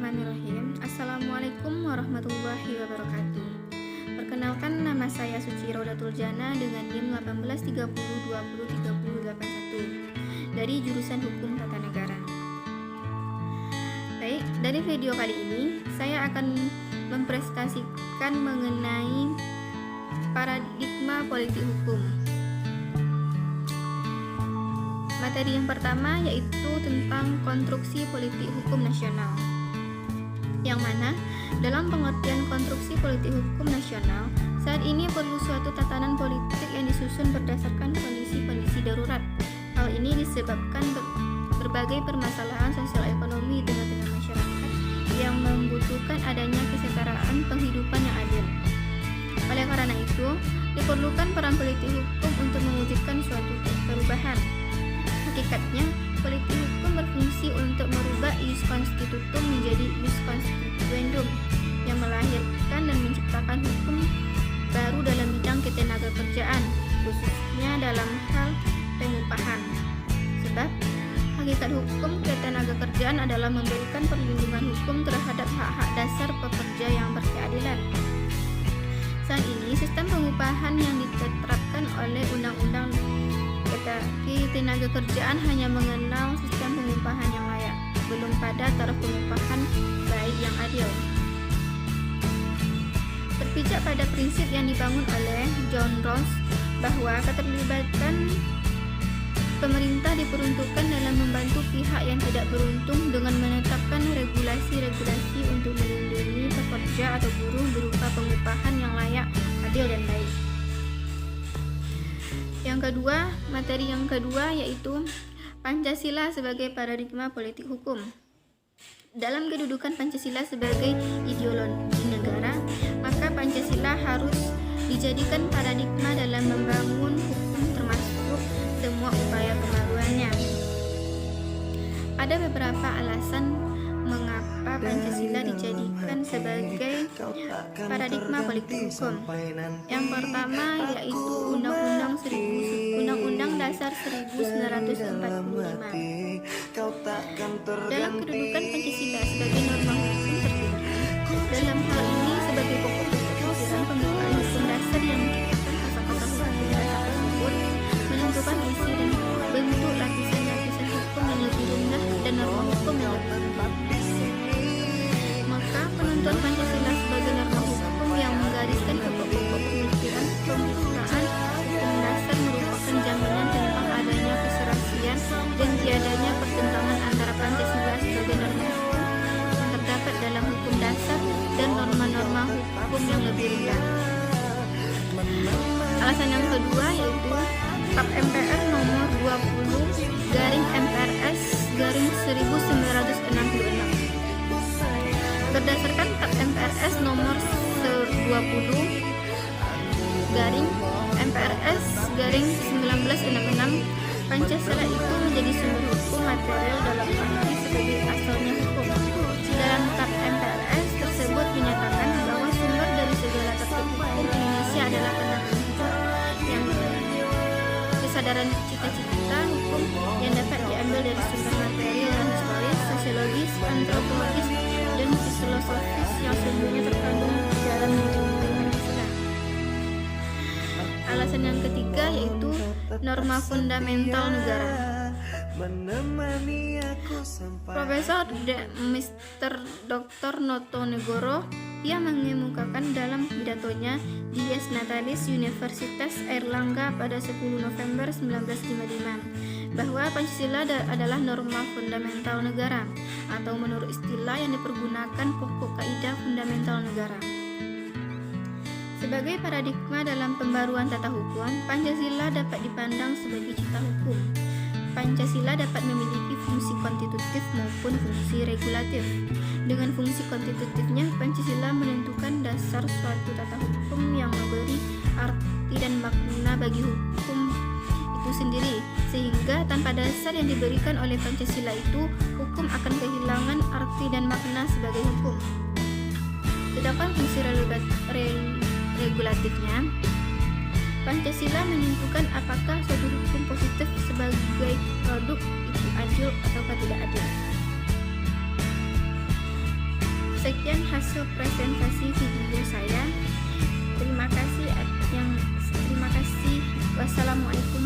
Bismillahirrahmanirrahim. Assalamualaikum warahmatullahi wabarakatuh. Perkenalkan, nama saya Suci Raudatul Jana dengan NIM 1830203081 dari jurusan Hukum Tata Negara. Baik, dari video kali ini saya akan mempresentasikan mengenai paradigma politik hukum. Materi yang pertama yaitu tentang konstruksi politik hukum nasional, yang mana dalam pengertian konstruksi politik hukum nasional, saat ini perlu suatu tatanan politik yang disusun berdasarkan kondisi-kondisi darurat. Hal ini disebabkan berbagai permasalahan sosial ekonomi di tengah-tengah masyarakat yang membutuhkan adanya kesetaraan penghidupan yang adil. Oleh karena itu, diperlukan peran politik hukum untuk mewujudkan suatu perubahan. Hakikatnya, politik hukum berfungsi untuk merubah ius constitutum menjadi ius constituendum yang melahirkan dan menciptakan hukum baru dalam bidang ketenagakerjaan, khususnya dalam hal pengupahan. Sebab, hakikat hukum ketenagakerjaan adalah memberikan perlindungan hukum terhadap hak-hak dasar pekerja yang berkeadilan. Saat ini, sistem pengupahan yang diterapkan oleh Undang-Undang Ketenagakerjaan hanya mengenal sistem pengupahan yang layak, belum pada taraf pengupahan baik yang adil. Berpijak pada prinsip yang dibangun oleh John Rawls bahwa keterlibatan pemerintah diperuntukkan dalam membantu pihak yang tidak beruntung dengan menetapkan regulasi-regulasi untuk melindungi pekerja atau buruh berupa pengupahan yang layak, adil, dan baik. Materi yang kedua yaitu Pancasila sebagai paradigma politik hukum. Dalam kedudukan Pancasila sebagai ideologi negara, maka Pancasila harus dijadikan paradigma dalam membangun hukum termasuk semua upaya pembaruannya. Ada beberapa alasan mengapa Pancasila dijadikan sebagai paradigma politik hukum. Yang pertama yaitu Undang-Undang Dasar 1945. Dalam kedudukan Pancasila sebagai norma hukum tertinggi, dalam hal ini sebagai pokok pikiran pembukaan hukum dasar yang menciptakan pasal-pasal hukum dasar tersebut, menentukan isi dan bentuk lapisan-lapisan hukum yang lebih rendah dan norma hukum yang lebih rendah. Maka penentuan Pancasila sebagai norma hukum yang menggariskan pokok-pokok pemikiran pembukaan hukum dasar merupakan jaminan tentang adanya keserasian dan tiadanya pertentangan antara Pancasila sebagai norma hukum yang terdapat dalam hukum dasar dan norma-norma hukum yang lebih rendah. Alasan yang kedua yaitu TAP MPR nomor 20/MPRS/1966. Berdasarkan TAP MPRS nomor 20/MPRS/1966, Pancasila itu menjadi sumber hukum material dalam arti sebagai asalnya hukum. Dalam TAP MPRS tersebut menyatakan bahwa sumber dari segala tertib hukum Indonesia adalah pendapat yang kesadaran cita-cita hukum yang dapat diambil dari sumber material dan historis, sosiologis, antropologis, dan filosofis yang semuanya terkandung dalam undang-undang Pancasila. Alasan yang ketiga yaitu norma fundamental negara. Profesor Mr. Dr. Noto Negoro ia mengemukakan dalam pidatonya di Dies Natalis Universitas Airlangga pada 10 November 1955 bahwa Pancasila adalah norma fundamental negara, atau menurut istilah yang dipergunakan pokok kaidah fundamental negara. Sebagai paradigma dalam pembaruan tata hukum, Pancasila dapat dipandang sebagai cita hukum. Pancasila dapat memiliki fungsi konstitutif maupun fungsi regulatif. Dengan fungsi konstitutifnya, Pancasila menentukan dasar suatu tata hukum yang memberi arti dan makna bagi hukum itu sendiri, sehingga tanpa dasar yang diberikan oleh Pancasila itu, hukum akan kehilangan arti dan makna sebagai hukum. Sedangkan fungsi regulatifnya, Pancasila menentukan apakah suatu hukum positif sebagai produk itu adil atau tidak adil. Sekian hasil presentasi video saya. Terima kasih. Wassalamualaikum